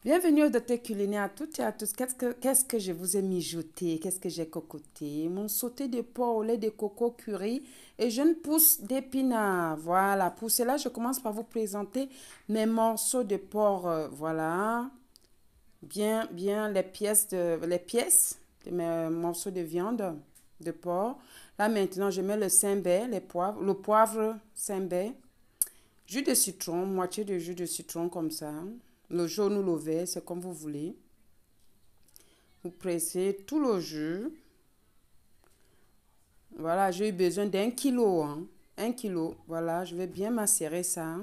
Bienvenue au Docteur Culinaire à toutes et à tous. Qu'est-ce que je vous ai mijoté? Qu'est-ce que j'ai cocoté? Mon sauté de porc au lait de coco curry et une pousse d'épinards. Voilà, pour cela, je commence par vous présenter mes morceaux de porc. Voilà, bien les pièces de mes morceaux de viande de porc. Là, maintenant, je mets le Saint-Bay, le poivre Saint-Bay. Jus de citron, moitié de jus de citron comme ça. Le jaune ou le vert, c'est comme vous voulez. Vous pressez tout le jus. Voilà, j'ai eu besoin d'1 kilo. 1 kilo. Voilà, je vais bien macérer ça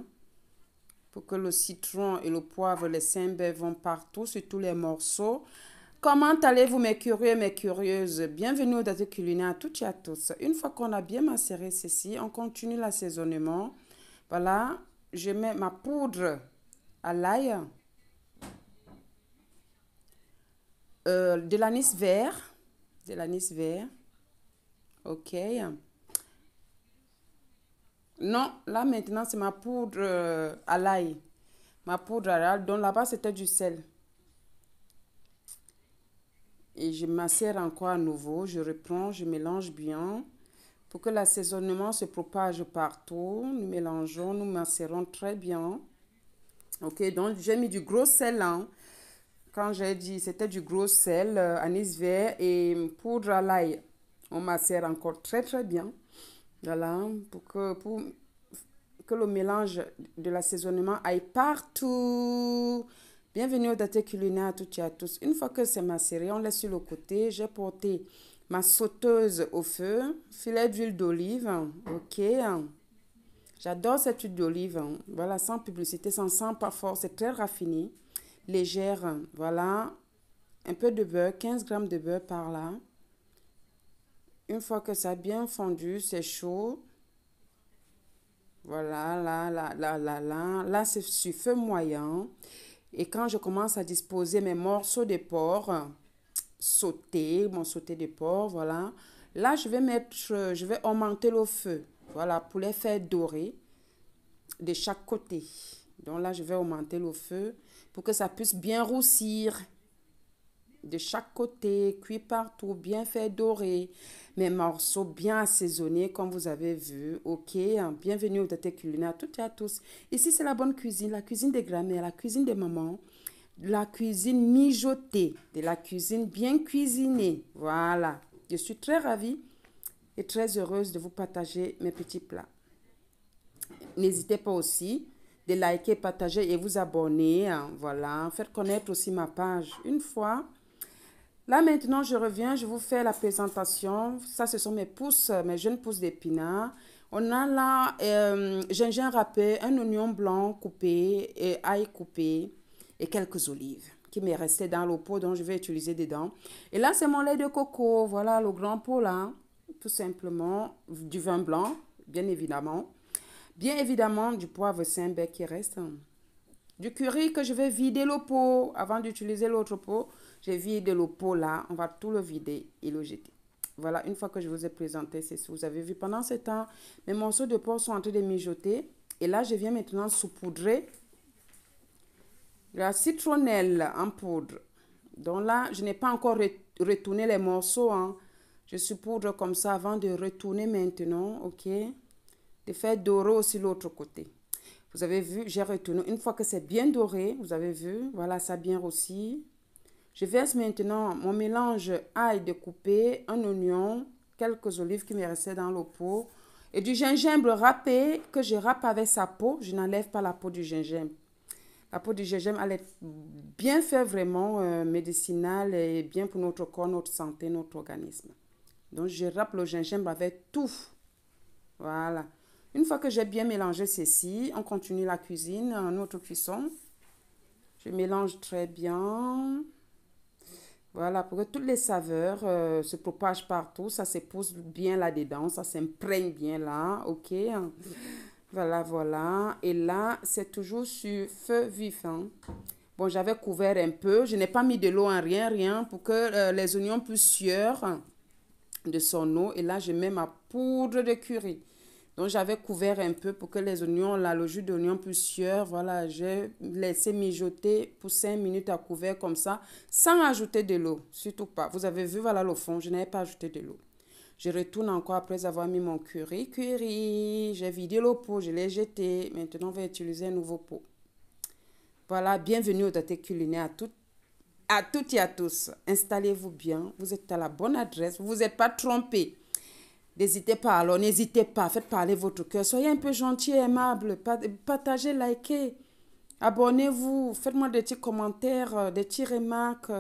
pour que le citron et le poivre, les Saint-Bay vont partout sur tous les morceaux. Comment allez-vous mes curieux et mes curieuses? Bienvenue au Docteur Culinaire à toutes et à tous. Une fois qu'on a bien macéré ceci, on continue l'assaisonnement. Voilà, je mets ma poudre à l'ail, de l'anis vert, ok. Non, là maintenant c'est ma poudre à l'ail, ma poudre à l'ail, donc là-bas c'était du sel. Et je macère encore à nouveau, je reprends, je mélange bien pour que l'assaisonnement se propage partout. Nous mélangeons, nous macérons très bien. Ok, donc j'ai mis du gros sel, hein. Quand j'ai dit, c'était du gros sel, anis vert et poudre à l'ail. On macère encore très très bien. Voilà, pour que le mélange de l'assaisonnement aille partout. Bienvenue au Docteur Culinaire à toutes et à tous. Une fois que c'est macéré, on laisse sur le côté. J'ai porté ma sauteuse au feu, filet d'huile d'olive. Ok. J'adore cette huile d'olive. Voilà, sans publicité, sans sent pas fort, c'est très raffiné, légère. Voilà, un peu de beurre, 15 grammes de beurre par là. Une fois que ça a bien fondu, c'est chaud. Voilà, là, c'est sur feu moyen. Et quand je commence à disposer mes morceaux de porc sautés, mon sauté de porc, voilà. Là, je vais augmenter le feu, voilà, pour les faire dorer de chaque côté. Donc là, je vais augmenter le feu pour que ça puisse bien roussir de chaque côté, cuit partout, bien fait dorer. Mes morceaux bien assaisonnés, comme vous avez vu. Ok, bienvenue au Docteur Culinaire à toutes et à tous. Ici, c'est la bonne cuisine, la cuisine des grands-mères, la cuisine des mamans, la cuisine mijotée, de la cuisine bien cuisinée. Voilà, je suis très ravie et très heureuse de vous partager mes petits plats. N'hésitez pas aussi de liker, partager et vous abonner. Voilà, faites connaître aussi ma page une fois. Là maintenant, je reviens, je vous fais la présentation. Ça, ce sont mes jeunes pousses d'épinards. On a là gingembre râpé, un oignon blanc coupé, et ail coupé et quelques olives qui m'est resté dans le pot dont je vais utiliser dedans. Et là, c'est mon lait de coco. Voilà le grand pot là, tout simplement. Du vin blanc, bien évidemment. Bien évidemment, du poivre Saint-Bec qui reste. Du curry que je vais vider le pot. Avant d'utiliser l'autre pot, j'ai vidé le pot là. On va tout le vider et le jeter. Voilà, une fois que je vous ai présenté, c'est ce que vous avez vu. Pendant ce temps, mes morceaux de porc sont en train de mijoter. Et là, je viens maintenant saupoudrer la citronnelle en poudre. Donc là, je n'ai pas encore retourné les morceaux, hein. Je saupoudre comme ça avant de retourner maintenant, ok? De faire dorer aussi l'autre côté. Vous avez vu, j'ai retourné. Une fois que c'est bien doré, vous avez vu, voilà, ça bien aussi. Je verse maintenant mon mélange ail découpé, un oignon, quelques olives qui me restaient dans le pot et du gingembre râpé que je râpe avec sa peau. Je n'enlève pas la peau du gingembre. La peau du gingembre, elle est bien fait vraiment médicinale et bien pour notre corps, notre santé, notre organisme. Donc, je râpe le gingembre avec tout. Voilà. Une fois que j'ai bien mélangé ceci, on continue la cuisine, notre cuisson. Je mélange très bien. Voilà, pour que toutes les saveurs se propagent partout, ça se pose bien là-dedans, ça s'imprègne bien là, ok. Voilà, voilà. Et là, c'est toujours sur feu vif, hein. Bon, j'avais couvert un peu, je n'ai pas mis de l'eau en rien, rien, pour que les oignons puissent suer de son eau. Et là, je mets ma poudre de curry. Donc, j'avais couvert un peu pour que les oignons, là, le jus d'oignon puisse cuire. Voilà, j'ai laissé mijoter pour 5 minutes à couvert comme ça, sans ajouter de l'eau, surtout pas. Vous avez vu, voilà le fond, je n'avais pas ajouté de l'eau. Je retourne encore après avoir mis mon curry. J'ai vidé le pot, je l'ai jeté. Maintenant, on va utiliser un nouveau pot. Voilà, bienvenue au Daté culinaire à toutes et à tous. Installez-vous bien, vous êtes à la bonne adresse, vous vous êtes pas trompés. N'hésitez pas, alors n'hésitez pas, faites parler votre cœur. Soyez un peu gentil et aimable, partagez, likez, abonnez-vous, faites-moi des petits commentaires, des petites remarques.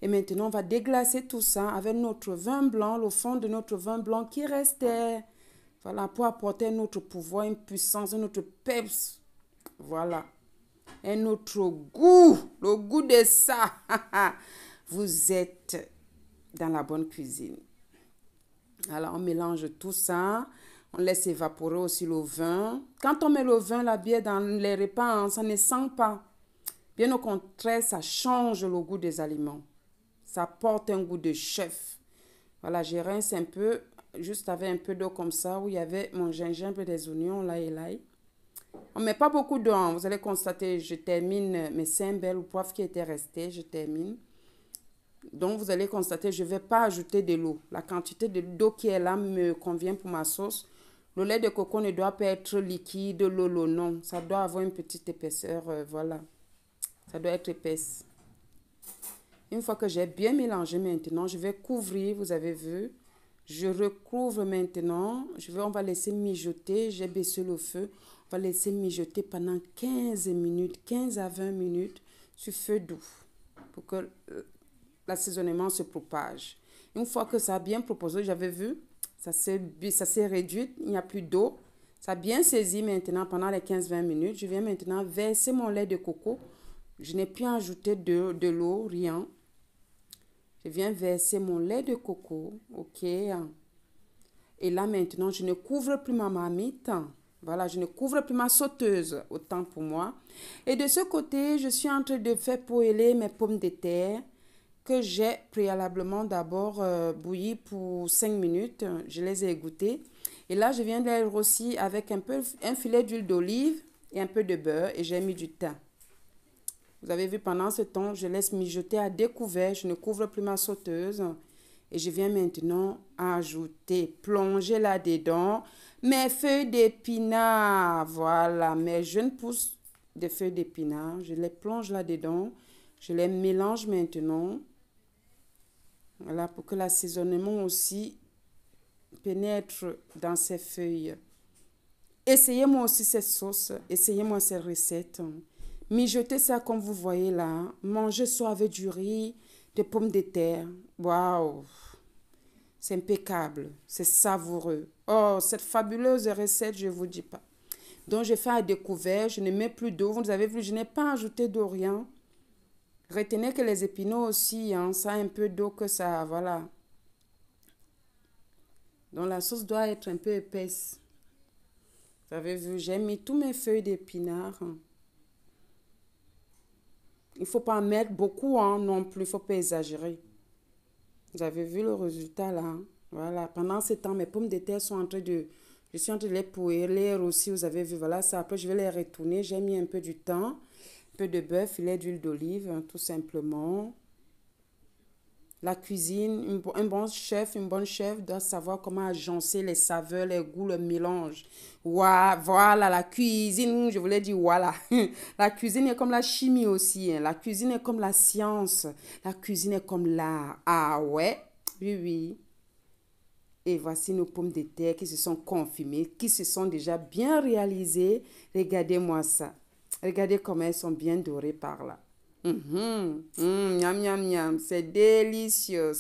Et maintenant, on va déglacer tout ça avec notre vin blanc, le fond de notre vin blanc qui restait. Voilà, pour apporter notre pouvoir, une puissance, notre peps. Voilà. Un autre goût, le goût de ça. Vous êtes dans la bonne cuisine. Alors, on mélange tout ça. On laisse évaporer aussi le vin. Quand on met le vin, la bière dans les repas, hein, ça ne sent pas. Bien au contraire, ça change le goût des aliments. Ça porte un goût de chef. Voilà, je rince un peu, juste avec un peu d'eau comme ça, où il y avait mon gingembre, des oignons, là et là. On ne met pas beaucoup d'eau. Hein. Vous allez constater, je termine mes 5 belles poivres qui étaient restés. Je termine. Donc, vous allez constater, je ne vais pas ajouter de l'eau. La quantité d'eau qui est là me convient pour ma sauce. Le lait de coco ne doit pas être liquide, l'eau, non. Ça doit avoir une petite épaisseur, voilà. Ça doit être épaisse. Une fois que j'ai bien mélangé maintenant, je vais couvrir, vous avez vu. Je recouvre maintenant. On va laisser mijoter. J'ai baissé le feu. On va laisser mijoter pendant 15 minutes, 15 à 20 minutes sur feu doux pour que l'assaisonnement se propage. Une fois que ça a bien proposé, j'avais vu, ça s'est réduit, il n'y a plus d'eau. Ça a bien saisi maintenant pendant les 15-20 minutes. Je viens maintenant verser mon lait de coco. Je n'ai plus ajouté de l'eau, rien. Je viens verser mon lait de coco, ok. Et là maintenant, je ne couvre plus ma marmite. Voilà, je ne couvre plus ma sauteuse, autant pour moi. Et de ce côté, je suis en train de faire poêler mes pommes de terre que j'ai préalablement d'abord bouilli pour 5 minutes. Je les ai égouttées. Et là, je viens de les rôtir avec un filet d'huile d'olive et un peu de beurre et j'ai mis du thym. Vous avez vu, pendant ce temps, je laisse mijoter à découvert. Je ne couvre plus ma sauteuse. Et je viens maintenant ajouter, plonger là-dedans mes feuilles d'épinards. Voilà, mes jeunes pousses de feuilles d'épinards. Je les plonge là-dedans. Je les mélange maintenant. Voilà, pour que l'assaisonnement aussi pénètre dans ces feuilles. Essayez-moi aussi cette sauce. Essayez-moi cette recette. Mijotez ça comme vous voyez là. Mangez soit avec du riz, des pommes de terre. Waouh! C'est impeccable. C'est savoureux. Oh, cette fabuleuse recette, je ne vous dis pas. Donc, je fais à découvert. Je ne mets plus d'eau. Vous avez vu, je n'ai pas ajouté d'eau, rien. Retenez que les épinards aussi, hein, ça a un peu d'eau que ça, voilà. Donc, la sauce doit être un peu épaisse. Vous avez vu, j'ai mis tous mes feuilles d'épinards. Il ne faut pas en mettre beaucoup, hein, non plus. Il ne faut pas exagérer. Vous avez vu le résultat là. Hein? Voilà. Pendant ce temps, mes pommes de terre sont en train de... Je suis en train de les poêler aussi. Vous avez vu, voilà ça. Après, je vais les retourner. J'ai mis un peu du thym, un peu de beurre, filet d'huile d'olive, hein, tout simplement. La cuisine, un bon chef, une bonne chef doit savoir comment agencer les saveurs, les goûts, le mélange. Voilà, la cuisine, je voulais dire voilà. La cuisine est comme la chimie aussi. Hein. La cuisine est comme la science. La cuisine est comme l'art. Ah ouais? Oui, oui. Et voici nos pommes de terre qui se sont confirmées, qui se sont déjà bien réalisées. Regardez-moi ça. Regardez comment elles sont bien dorées par là. Miam, miam, miam. C'est délicieux.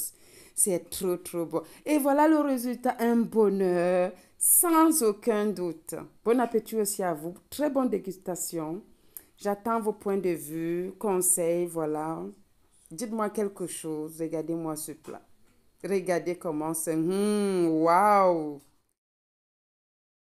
C'est trop, trop bon. Et voilà le résultat, un bonheur, sans aucun doute. Bon appétit aussi à vous. Très bonne dégustation. J'attends vos points de vue, conseils, voilà. Dites-moi quelque chose. Regardez-moi ce plat. Regardez comment c'est. Waouh!